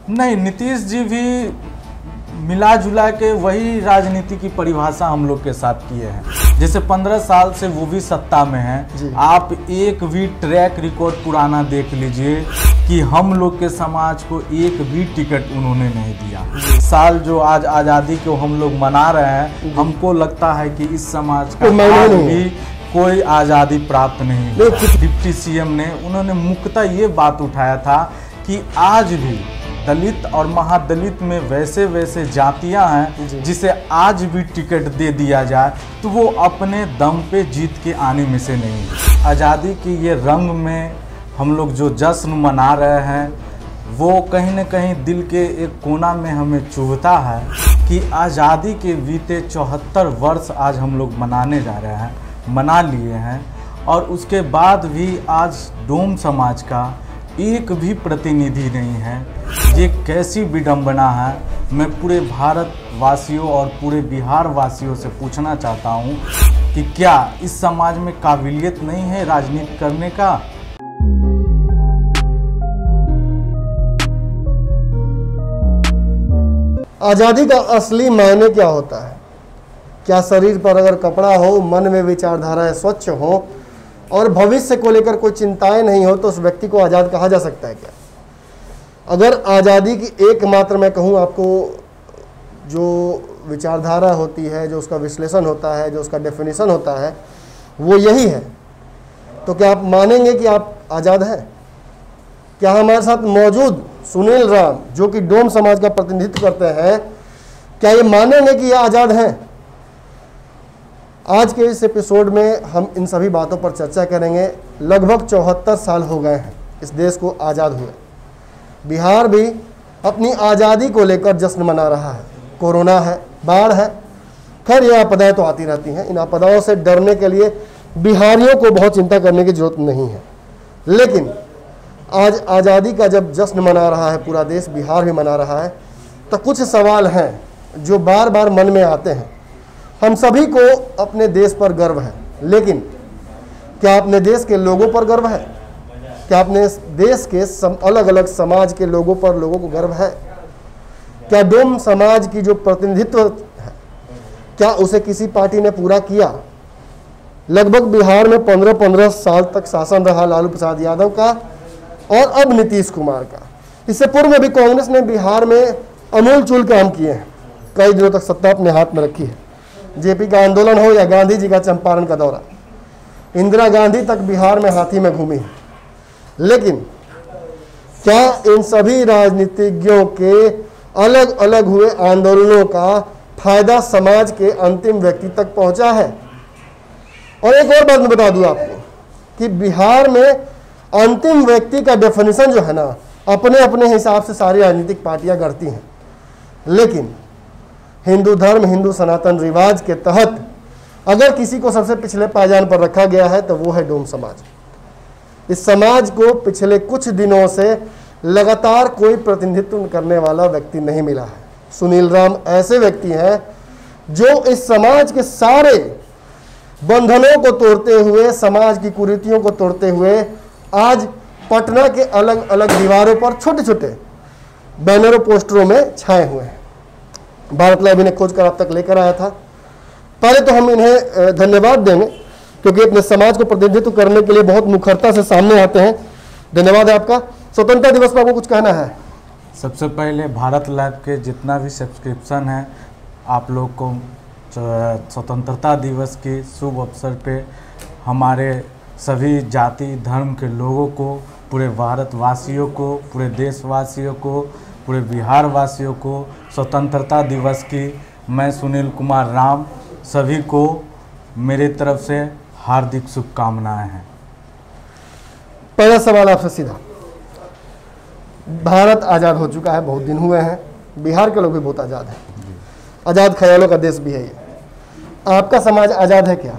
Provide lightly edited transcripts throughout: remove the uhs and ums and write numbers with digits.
नहीं, नीतीश जी भी मिला जुला के वही राजनीति की परिभाषा हम लोग के साथ किए हैं। जैसे 15 साल से वो भी सत्ता में हैं, आप एक भी ट्रैक रिकॉर्ड पुराना देख लीजिए कि हम लोग के समाज को एक भी टिकट उन्होंने नहीं दिया। साल जो आज आज़ादी को हम लोग मना रहे हैं, हमको लगता है कि इस समाज का आज भी कोई आज़ादी प्राप्त नहीं हुई। डिप्टी सीएम ने उन्होंने मुख्यतः ये बात उठाया था कि आज भी दलित और महादलित में वैसे वैसे जातियां हैं जिसे आज भी टिकट दे दिया जाए तो वो अपने दम पे जीत के आने में से नहीं। आज़ादी के ये रंग में हम लोग जो जश्न मना रहे हैं वो कहीं न कहीं दिल के एक कोना में हमें चुभता है कि आज़ादी के बीते 74 वर्ष आज हम लोग मनाने जा रहे हैं, मना लिए हैं, और उसके बाद भी आज डोम समाज का एक भी प्रतिनिधि नहीं है। ये कैसी विडंबना है। मैं पूरे भारत वासियों और पूरे बिहार वासियों से पूछना चाहता हूँ कि क्या इस समाज में काबिलियत नहीं है राजनीति करने का? आज़ादी का असली मायने क्या होता है? क्या शरीर पर अगर कपड़ा हो, मन में विचारधाराएं स्वच्छ हो और भविष्य को लेकर कोई चिंताएं नहीं हो तो उस व्यक्ति को आज़ाद कहा जा सकता है क्या? अगर आज़ादी की एकमात्र मैं कहूँ आपको जो विचारधारा होती है, जो उसका विश्लेषण होता है, जो उसका डेफिनेशन होता है, वो यही है, तो क्या आप मानेंगे कि आप आज़ाद हैं? क्या हमारे साथ मौजूद सुनील राम जो कि डोम समाज का प्रतिनिधित्व करते हैं, क्या ये मानेंगे कि ये आज़ाद हैं? आज के इस एपिसोड में हम इन सभी बातों पर चर्चा करेंगे। लगभग 74 साल हो गए हैं इस देश को आज़ाद हुए। बिहार भी अपनी आज़ादी को लेकर जश्न मना रहा है। कोरोना है, बाढ़ है, खैर ये आपदाएं तो आती रहती हैं। इन आपदाओं से डरने के लिए बिहारियों को बहुत चिंता करने की जरूरत नहीं है। लेकिन आज आज़ादी का जब जश्न मना रहा है पूरा देश, बिहार भी मना रहा है, तो कुछ सवाल हैं जो बार बार मन में आते हैं। हम सभी को अपने देश पर गर्व है, लेकिन क्या अपने देश के लोगों पर गर्व है? क्या अपने देश के अलग अलग समाज के लोगों पर लोगों को गर्व है? क्या डोम समाज की जो प्रतिनिधित्व है, क्या उसे किसी पार्टी ने पूरा किया? लगभग बिहार में 15-15 साल तक शासन रहा लालू प्रसाद यादव का और अब नीतीश कुमार का। इससे पूर्व में भी कांग्रेस ने बिहार में अमूलचूल काम किए हैं, कई दिनों तक सत्ता अपने हाथ में रखी है। जेपी का आंदोलन हो या गांधी जी का चंपारण का दौरा, इंदिरा गांधी तक बिहार में हाथी में घूमी है। लेकिन क्या इन सभी राजनीतिज्ञों के अलग अलग हुए आंदोलनों का फायदा समाज के अंतिम व्यक्ति तक पहुंचा है? और एक और बात मैं बता दूं आपको कि बिहार में अंतिम व्यक्ति का डेफिनेशन जो है ना, अपने अपने हिसाब से सारी राजनीतिक पार्टियां करती हैं। लेकिन हिंदू धर्म, हिंदू सनातन रिवाज के तहत अगर किसी को सबसे पिछले पायदान पर रखा गया है तो वो है डोम समाज। इस समाज को पिछले कुछ दिनों से लगातार कोई प्रतिनिधित्व करने वाला व्यक्ति नहीं मिला है। सुनील राम ऐसे व्यक्ति हैं जो इस समाज के सारे बंधनों को तोड़ते हुए, समाज की कुरीतियों को तोड़ते हुए आज पटना के अलग अलग दीवारों पर छोटे छोटे बैनरों, पोस्टरों में छाए हुए हैं। भारत लाइव इन्हें खोज कर आप तक लेकर आया था। पहले तो हम इन्हें धन्यवाद देंगे क्योंकि अपने समाज को प्रतिनिधित्व करने के लिए बहुत मुखरता से सामने आते हैं। धन्यवाद है आपका। स्वतंत्रता दिवस पर आपको कुछ कहना है? सबसे पहले भारत लाइव के जितना भी सब्सक्रिप्शन है, आप लोग को स्वतंत्रता दिवस के शुभ अवसर पे हमारे सभी जाति धर्म के लोगों को, पूरे भारतवासियों को, पूरे देशवासियों को, पूरे बिहार वासियों को स्वतंत्रता दिवस की मैं सुनील कुमार राम सभी को मेरे तरफ से हार्दिक शुभकामनाएं हैं। पहला सवाल आपसे सीधा, भारत आज़ाद हो चुका है, बहुत दिन हुए हैं, बिहार के लोग भी बहुत आज़ाद हैं, आज़ाद ख्यालों का देश भी है ये। आपका समाज आज़ाद है क्या?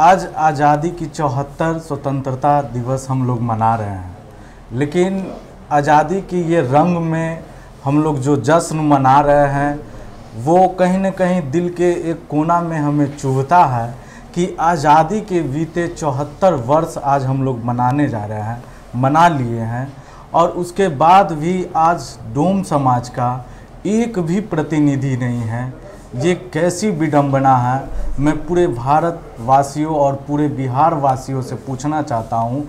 आज आज़ादी की 74 स्वतंत्रता दिवस हम लोग मना रहे हैं, लेकिन आज़ादी की ये रंग में हम लोग जो जश्न मना रहे हैं वो कहीं न कहीं दिल के एक कोना में हमें चुभता है कि आज़ादी के बीते 74 वर्ष आज हम लोग मनाने जा रहे हैं, मना लिए हैं, और उसके बाद भी आज डोम समाज का एक भी प्रतिनिधि नहीं है। ये कैसी विडंबना है। मैं पूरे भारत वासियों और पूरे बिहार वासियों से पूछना चाहता हूँ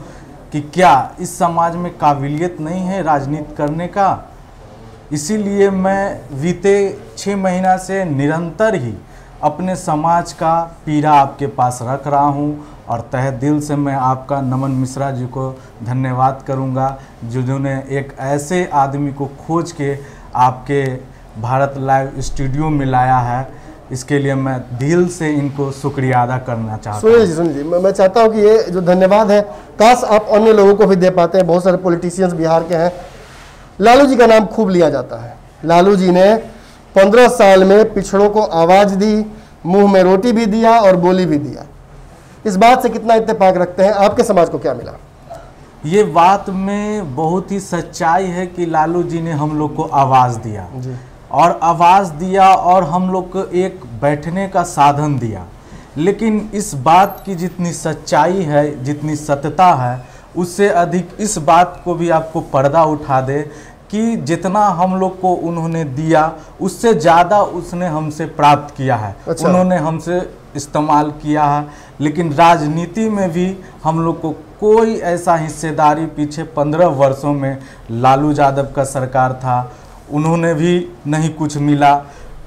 कि क्या इस समाज में काबिलियत नहीं है राजनीति करने का। इसीलिए मैं बीते 6 महीना से निरंतर ही अपने समाज का पीड़ा आपके पास रख रहा हूं और तहे दिल से मैं आपका नमन मिश्रा जी को धन्यवाद करूंगा जिन्होंने एक ऐसे आदमी को खोज के आपके भारत लाइव स्टूडियो में लाया है। इसके लिए मैं दिल से इनको शुक्रिया अदा करना चाहता हूँ। सुनिए जी, मैं चाहता हूँ कि ये जो धन्यवाद है काश आप अन्य लोगों को भी दे पाते हैं। बहुत सारे पॉलिटिशियंस बिहार के हैं। लालू जी का नाम खूब लिया जाता है। लालू जी ने 15 साल में पिछड़ों को आवाज़ दी, मुंह में रोटी भी दिया और बोली भी दिया। इस बात से कितना इत्तेफाक रखते हैं? आपके समाज को क्या मिला? ये बात में बहुत ही सच्चाई है कि लालू जी ने हम लोग को आवाज़ दिया जी। और आवाज़ दिया और हम लोग को एक बैठने का साधन दिया। लेकिन इस बात की जितनी सच्चाई है, जितनी सत्यता है, उससे अधिक इस बात को भी आपको पर्दा उठा दे कि जितना हम लोग को उन्होंने दिया उससे ज़्यादा उसने हमसे प्राप्त किया है। अच्छा। उन्होंने हमसे इस्तेमाल किया है। लेकिन राजनीति में भी हम लोग को कोई ऐसा हिस्सेदारी पिछले 15 वर्षों में लालू यादव का सरकार था, उन्होंने भी नहीं कुछ मिला।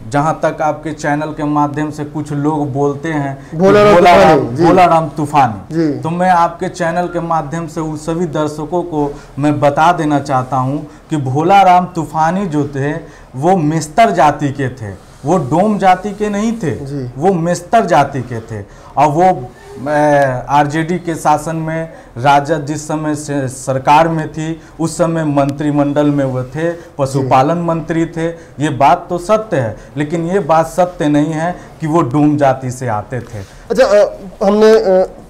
जहाँ तक आपके चैनल के माध्यम से कुछ लोग बोलते हैं भोलाराम तूफानी, तो मैं आपके चैनल के माध्यम से उन सभी दर्शकों को मैं बता देना चाहता हूँ कि भोलाराम तूफानी जो थे वो मिस्तर जाति के थे, वो डोम जाति के नहीं थे, वो मिस्तर जाति के थे। और वो आरजेडी के शासन में राजद जिस समय से सरकार में थी उस समय मंत्रिमंडल में वो थे, पशुपालन मंत्री थे। ये बात तो सत्य है, लेकिन ये बात सत्य नहीं है कि वो डोम जाति से आते थे। अच्छा, हमने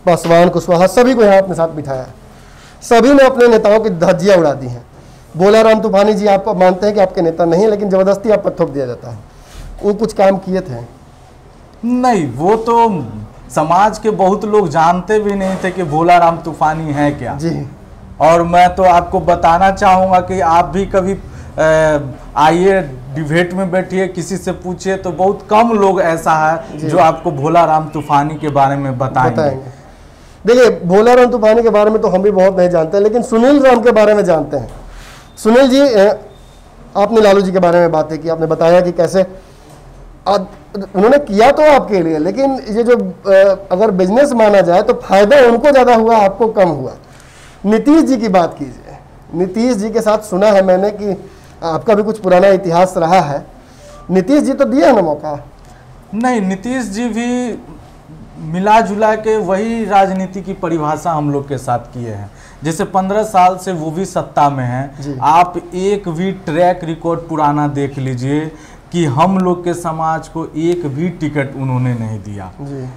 पासवान कुशवाहा सभी को यहाँ अपने साथ बिठाया, सभी ने अपने नेताओं की धज्जियाँ उड़ा दी हैं। भोलाराम तूफानी जी आपको मानते हैं कि आपके नेता नहीं, लेकिन ज़बरदस्ती आप पर थोप दिया जाता है। वो कुछ काम किए थे? नहीं, वो तो समाज के बहुत लोग जानते भी नहीं थे कि भोलाराम तूफानी है क्या जी। और मैं तो आपको बताना चाहूँगा कि आप भी कभी आइए डिबेट में बैठिए, किसी से पूछिए तो बहुत कम लोग ऐसा है जो आपको भोलाराम तूफानी के बारे में बताएंगे। देखिए, भोलाराम तूफानी के बारे में तो हम भी बहुत नहीं जानते, लेकिन सुनील राम के बारे में जानते हैं। सुनील जी, आपने लालू जी के बारे में बातें की, आपने बताया कि कैसे उन्होंने किया तो आपके लिए, लेकिन ये जो अगर बिजनेस माना जाए तो फायदा उनको ज़्यादा हुआ, आपको कम हुआ। नीतीश जी की बात कीजिए। नीतीश जी के साथ सुना है मैंने कि आपका भी कुछ पुराना इतिहास रहा है। नीतीश जी तो दिए है ना मौका? नहीं, नीतीश जी भी मिला जुला के वही राजनीति की परिभाषा हम लोग के साथ किए हैं। जैसे 15 साल से वो भी सत्ता में हैं। आप एक भी ट्रैक रिकॉर्ड पुराना देख लीजिए कि हम लोग के समाज को एक भी टिकट उन्होंने नहीं दिया।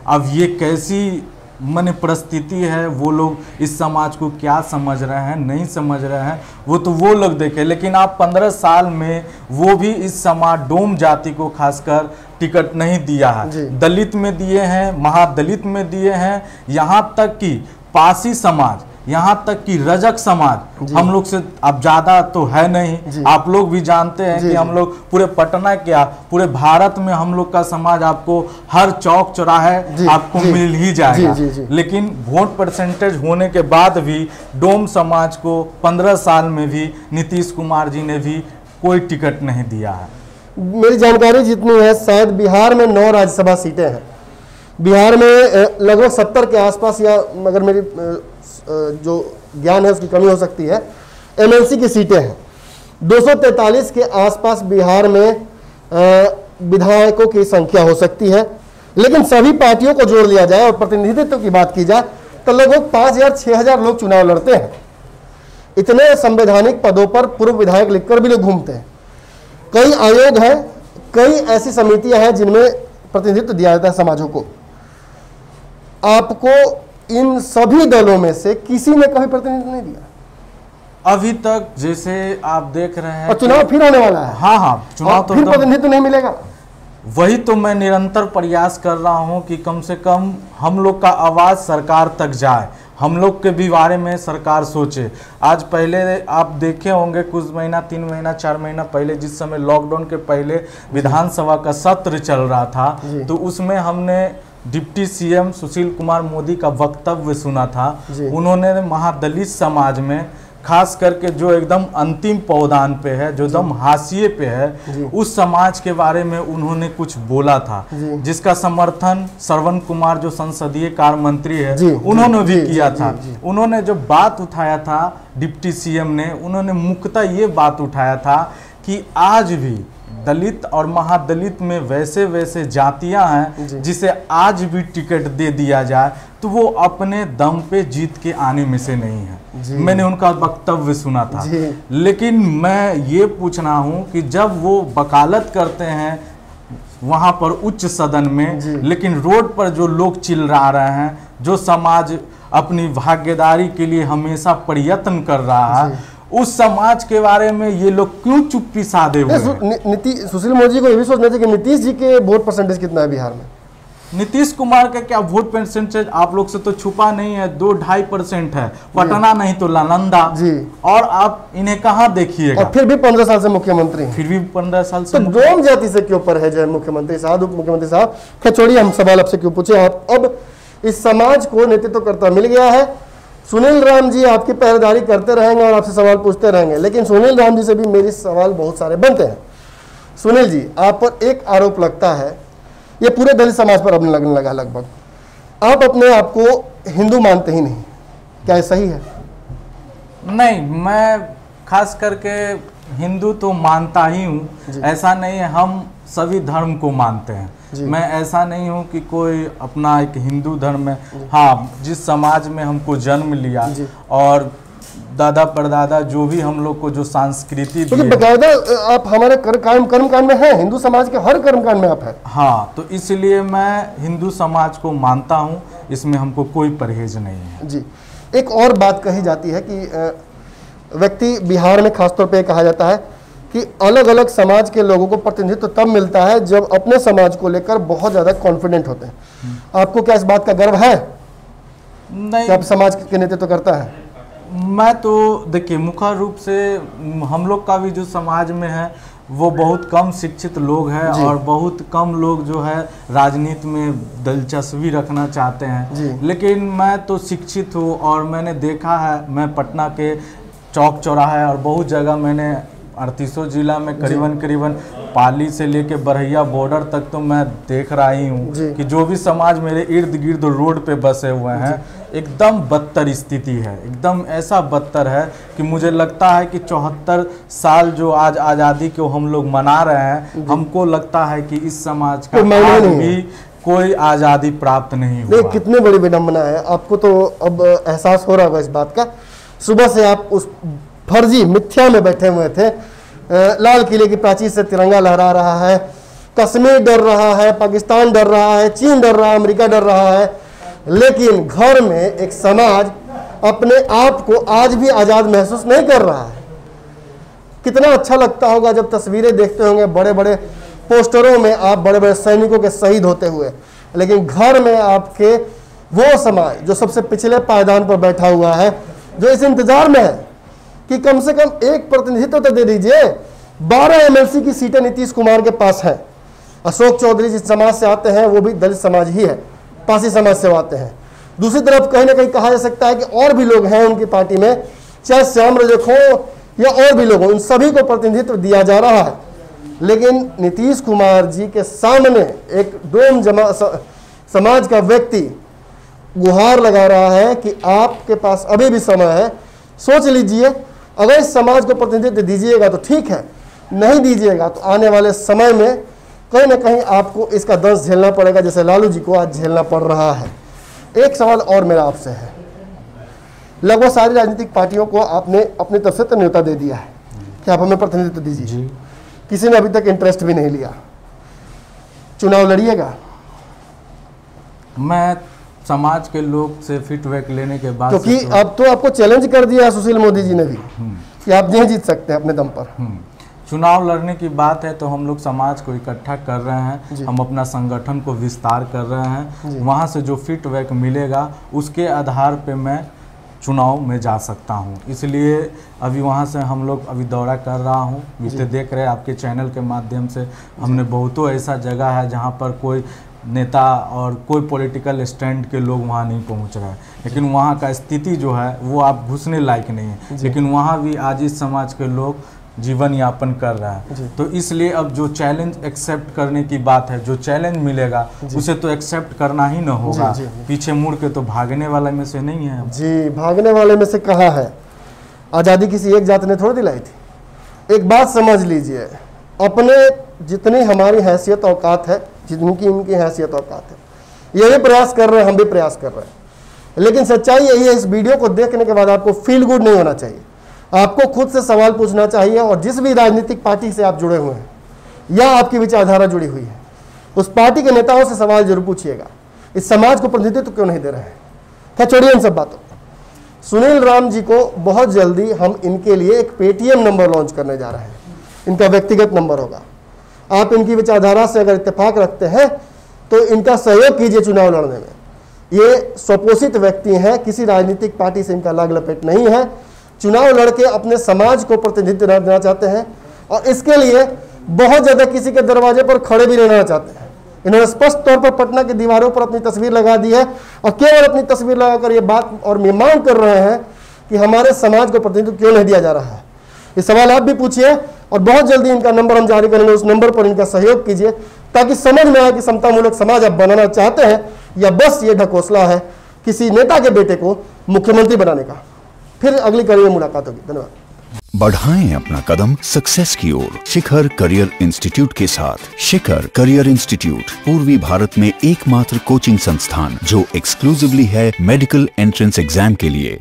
अब ये कैसी मन परिस्थिति है, वो लोग इस समाज को क्या समझ रहे हैं, नहीं समझ रहे हैं, वो तो वो लोग देखे। लेकिन आप 15 साल में वो भी इस समाज डोम जाति को खासकर टिकट नहीं दिया है। दलित में दिए हैं, महादलित में दिए हैं, यहाँ तक कि पासी समाज, यहाँ तक कि रजक समाज हम लोग से अब ज्यादा तो है नहीं। आप लोग भी जानते हैं कि हम लोग पूरे पटना क्या पूरे भारत में हम लोग का समाज आपको हर चौक चौराहे आपको मिल ही जाएगा। लेकिन वोट परसेंटेज होने के बाद भी डोम समाज को 15 साल में भी नीतीश कुमार जी ने भी कोई टिकट नहीं दिया है। मेरी जानकारी जितनी है, शायद बिहार में 9 राज्यसभा सीटें हैं। बिहार में लगभग 70 के आसपास, या अगर मेरी जो ज्ञान है उसकी कमी हो सकती है, एमएलसी की सीटें हैं। 243 के आसपास बिहार में विधायकों की संख्या हो सकती है। लेकिन सभी पार्टियों को जोड़ लिया जाए और प्रतिनिधित्व की बात की जाए तो लगभग 5000-6000 लोग चुनाव लड़ते हैं। इतने संवैधानिक पदों पर पूर्व विधायक लिखकर भी लोग घूमते हैं। कई आयोग हैं, कई ऐसी समितियां हैं जिनमें प्रतिनिधित्व दिया जाता है समाजों को। आपको इन सभी दलों में से किसी ने कभी प्रतिनिधित्व नहीं दिया अभी तक। जैसे आप देख रहे हैं और चुनाव फिर आने वाला है। हाँ, चुनाव तो फिर प्रतिनिधित्व नहीं मिलेगा। वही तो मैं निरंतर प्रयास कर रहा हूं कि कम से कम हम लोग का आवाज सरकार तक जाए, हम लोग के भी बारे में सरकार सोचे। आज पहले आप देखे होंगे कुछ महीना 3 महीना 4 महीना पहले, जिस समय लॉकडाउन के पहले विधानसभा का सत्र चल रहा था, तो उसमें हमने डिप्टी सीएम सुशील कुमार मोदी का वक्तव्य सुना था। उन्होंने महादलित समाज में खास करके जो एकदम अंतिम पौधान पे है, जो एकदम हाशिए पे है, उस समाज के बारे में उन्होंने कुछ बोला था, जिसका समर्थन श्रवण कुमार जो संसदीय कार्य मंत्री है उन्होंने भी किया था। उन्होंने जो बात उठाया था डिप्टी सीएम ने, उन्होंने मुख्यतः ये बात उठाया था कि आज भी दलित और महादलित में वैसे वैसे जातियां हैं जिसे आज भी टिकट दे दिया जाए तो वो अपने दम पे जीत के आने में से नहीं है। मैंने उनका वक्तव्य सुना था, लेकिन मैं ये पूछना हूं कि जब वो वकालत करते हैं वहां पर उच्च सदन में, लेकिन रोड पर जो लोग चिल्ला रहे हैं, जो समाज अपनी भागीदारी के लिए हमेशा प्रयत्न कर रहा है, उस समाज के बारे में ये लोग क्यों चुप्पी साधे हुए हैं? सुशील मोदी जी को ये भी सोचना चाहिए कि नीतीश जी के वोट परसेंटेज कितना है बिहार में। नीतीश कुमार का क्या वोट परसेंटेज आप लोग से तो छुपा नहीं है, 2-2.5% है। पटना नहीं तो नालंदा जी। और आप इन्हें कहाँ देखिएगा, और फिर भी 15 साल से मुख्यमंत्री हैं। फिर भी 15 साल से तो डोम जाति से क्यों पर है जो मुख्यमंत्री साहब, उप मुख्यमंत्री साहब? छोड़िए, हम सवाल आपसे क्यों पूछे। आप अब इस समाज को नेतृत्व करता मिल गया है। सुनील राम जी आपकी पहरेदारी करते रहेंगे और आपसे सवाल पूछते रहेंगे, लेकिन सुनील राम जी से भी मेरे सवाल बहुत सारे बनते हैं। सुनील जी, आप पर एक आरोप लगता है, ये पूरे दलित समाज पर अब लगने लगा लगभग, आप अपने आप को हिंदू मानते ही नहीं, क्या ये सही है? नहीं, मैं खास करके हिंदू तो मानता ही हूँ, ऐसा नहीं है, हम सभी धर्म को मानते हैं। मैं ऐसा नहीं हूँ कि कोई अपना एक हिंदू धर्म में, हाँ, जिस समाज में हमको जन्म लिया और दादा परदादा जो भी हम लोग को जो संस्कृति तो बकायदा आप हमारे कर्मकांड में हैं, हिंदू समाज के हर कर्मकांड में आप हैं। हाँ, तो इसलिए मैं हिंदू समाज को मानता हूँ, इसमें हमको कोई परहेज नहीं है जी। एक और बात कही जाती है कि व्यक्ति बिहार में खासतौर पे कहा जाता है कि अलग अलग समाज के लोगों को प्रतिनिधित्व तब मिलता है जब अपने समाज को लेकर बहुत ज्यादा कॉन्फिडेंट होते हैं। आपको क्या इस बात का गर्व है नहीं कि आप समाज के नेतृत्व करता है? मैं तो देखिए, मुख्य रूप से हम लोग का भी जो समाज में है वो बहुत कम शिक्षित लोग हैं और बहुत कम लोग जो है राजनीति में दिलचस्पी रखना चाहते हैं, लेकिन मैं तो शिक्षित हूँ और मैंने देखा है, मैं पटना के चौक चौराहे और बहुत जगह मैंने 38 जिला में करीबन पाली से लेके बरहिया बॉर्डर तक तो मैं देख रहा ही हूँ कि जो भी समाज मेरे इर्द गिर्द रोड पे बसे हुए हैं, एकदम बदतर स्थिति है, एकदम ऐसा बदतर है कि मुझे लगता है कि 74 साल जो आज आज़ादी को हम लोग मना रहे हैं, हमको लगता है कि इस समाज का आज भी कोई आज़ादी प्राप्त नहीं हुआ। कितनी बड़ी विडंबना है। आपको तो अब एहसास हो रहा होगा इस बात का। सुबह से आप उस फर्जी मिथ्या में बैठे हुए थे, लाल किले की प्राचीर से तिरंगा लहरा रहा है, कश्मीर डर रहा है, पाकिस्तान डर रहा है, चीन डर रहा है, अमेरिका डर रहा है, लेकिन घर में एक समाज अपने आप को आज भी आज़ाद महसूस नहीं कर रहा है। कितना अच्छा लगता होगा जब तस्वीरें देखते होंगे बड़े बड़े पोस्टरों में आप बड़े बड़े सैनिकों के शहीद होते हुए, लेकिन घर में आपके वो समाज जो सबसे पिछले पायदान पर बैठा हुआ है, जो इस इंतजार में है कि कम से कम एक प्रतिनिधित्व तो दे दीजिए। 12 एमएलसी की सीटें नीतीश कुमार के पास हैं। अशोक चौधरी जिस समाज से आते हैं वो भी दलित समाज ही है, पासी समाज से आते हैं। दूसरी तरफ कहीं ना कहीं कहा जा सकता है कि और भी लोग हैं उनकी पार्टी में, चाहे श्याम रजक हो या और भी लोग हो, उन सभी को प्रतिनिधित्व दिया जा रहा है। लेकिन नीतीश कुमार जी के सामने एक डोम जमा समाज का व्यक्ति गुहार लगा रहा है कि आपके पास अभी भी समय है, सोच लीजिए। अगर इस समाज को प्रतिनिधित्व दीजिएगा तो ठीक है, नहीं दीजिएगा तो आने वाले समय में कहीं ना कहीं आपको इसका दर्द झेलना पड़ेगा, जैसे लालू जी को आज झेलना पड़ रहा है। एक सवाल और मेरा आपसे है, लगभग सारी राजनीतिक पार्टियों को आपने अपनी तरफ से तो न्योता दे दिया है कि आप हमें प्रतिनिधित्व दीजिए, किसी ने अभी तक इंटरेस्ट भी नहीं लिया। चुनाव लड़िएगा? मैं समाज के लोग से फीडबैक लेने के बाद, क्योंकि अब तो आपको चैलेंज कर दिया सुशील मोदी जी ने भी कि आप नहीं जीत सकते अपने दम पर। चुनाव लड़ने की बात है तो हम लोग समाज को इकट्ठा कर रहे हैं, हम अपना संगठन को विस्तार कर रहे हैं। वहाँ से जो फीडबैक मिलेगा उसके आधार पे मैं चुनाव में जा सकता हूँ। इसलिए अभी वहाँ से हम लोग अभी दौरा कर रहा हूँ। बीते देख रहे हैं आपके चैनल के माध्यम से हमने बहुतों ऐसा जगह है जहाँ पर कोई नेता और कोई पॉलिटिकल स्टैंड के लोग वहाँ नहीं पहुँच रहे हैं, लेकिन वहाँ का स्थिति जो है वो आप घुसने लायक नहीं है, लेकिन वहाँ भी आज इस समाज के लोग जीवन यापन कर रहा है। तो इसलिए अब जो चैलेंज एक्सेप्ट करने की बात है, जो चैलेंज मिलेगा उसे तो एक्सेप्ट करना ही ना होगा। पीछे मुड़ के तो भागने वाले में से नहीं है जी, भागने वाले में से कहाँ है। आज़ादी किसी एक जात ने थोड़ी दिलाई थी। एक बात समझ लीजिए, अपने जितनी हमारी हैसियत औकात है, जितनी की इनकी हैसियत औकात है, ये भी प्रयास कर रहे हैं, हम भी प्रयास कर रहे हैं। लेकिन सच्चाई यही है, इस वीडियो को देखने के बाद आपको फील गुड नहीं होना चाहिए। आपको खुद से सवाल पूछना चाहिए, और जिस भी राजनीतिक पार्टी से आप जुड़े हुए हैं या आपकी विचारधारा जुड़ी हुई है, उस पार्टी के नेताओं से सवाल जरूर पूछिएगा, इस समाज को प्रतिनिधित्व क्यों नहीं दे रहे हैं। क्या छोड़िए इन सब बातों। सुनील राम जी को बहुत जल्दी हम इनके लिए एक पेटीएम नंबर लॉन्च करने जा रहे हैं। इनका व्यक्तिगत नंबर होगा। आप इनकी विचारधारा से अगर इत्तेफाक रखते हैं तो इनका सहयोग कीजिए चुनाव लड़ने में। ये स्वपोषित व्यक्ति हैं, किसी राजनीतिक पार्टी से इनका लाग लपेट नहीं है। चुनाव लड़के अपने समाज को प्रतिनिधित्व देना चाहते हैं, और इसके लिए बहुत ज़्यादा किसी के दरवाजे पर खड़े भी रहना चाहते हैं। इन्होंने स्पष्ट तौर पर पटना की दीवारों पर अपनी तस्वीर लगा दी है, और केवल अपनी तस्वीर लगाकर ये बात और मांग कर रहे हैं कि हमारे समाज को प्रतिनिधित्व क्यों नहीं दिया जा रहा है। ये सवाल आप भी पूछिए, और बहुत जल्दी इनका नंबर हम जारी करेंगे। उस नंबर पर इनका सहयोग कीजिए, ताकि समझ में आए कि समतामूलक समाज आप बनाना चाहते हैं या बस ये ढकोसला है किसी नेता के बेटे को मुख्यमंत्री बनाने का। फिर अगली कड़ी में मुलाकात होगी। धन्यवाद। बढ़ाएं अपना कदम सक्सेस की ओर शिखर करियर इंस्टीट्यूट के साथ। शिखर करियर इंस्टीट्यूट पूर्वी भारत में एकमात्र कोचिंग संस्थान जो एक्सक्लूसिवली है मेडिकल एंट्रेंस एग्जाम के लिए।